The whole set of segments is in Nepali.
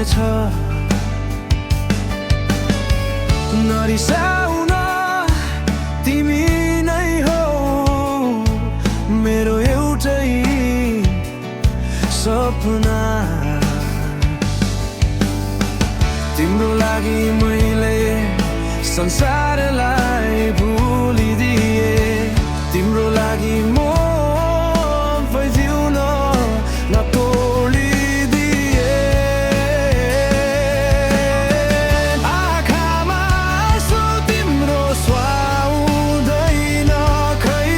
आउनेछ नरिसाउन तिमी नै हो मेरो एउटै सपना तिम्रो लागि मैले संसारलाई भुलिदिए तिम्रो लागि म फैजिउन नतोडिदिए आँखामा आँसु तिम्रो सुहाउँदैन खै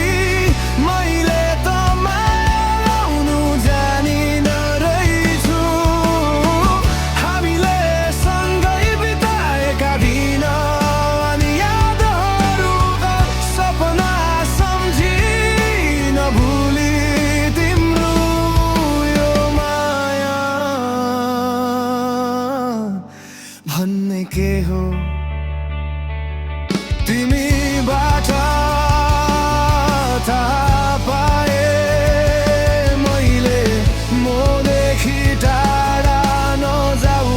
मैले त माया लाउनु जानिन रहेछु हामीले सँगै बिताएका दिन अनि यादहरू सपना सम्झी नभुली तिम्रो यो माया भन्ने के हो तिमीबाट थाहा पाए मैले मदेखि टाढा नजाऊ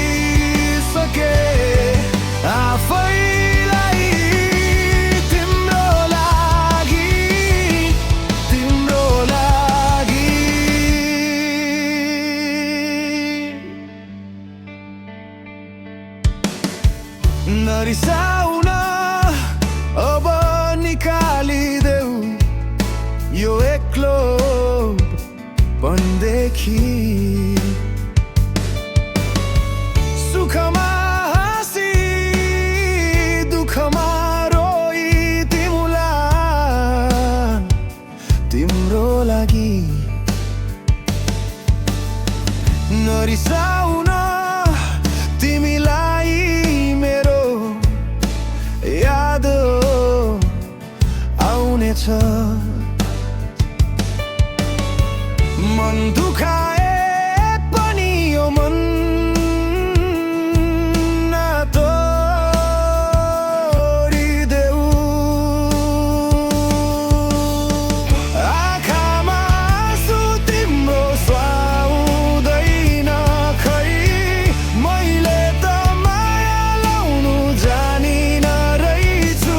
बिर्सिसके आफैलाई तिम्रो लागि नरिसाउन अब निकालिदेऊ यो एक्लो पनदेखि सुखमा हाँसी दुःखमा रोई तिमीलाई तिम्रो लागि नरिसाउन तिमीलाई मेरो याद आउनेछ मन दुखाए पनि यो मन नतोडिदेऊ आँखामा आँसु तिम्रो सुहाउँदैन खै मैले त माया लाउनु जानिन रहेछु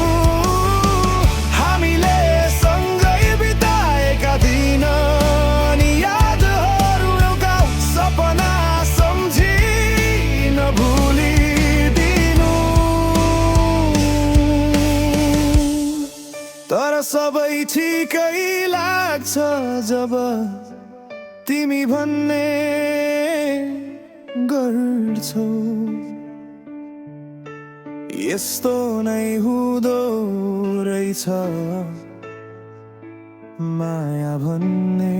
हामीले सँगै बिताएका दिन अनि यादहरू एउटा सपना सम्झी नभुलिदिनु तर सबै ठिकै लाग्छ जब तिमी भन्ने गर्छौ यस्तो नै हुँदो रहेछ माया भन्ने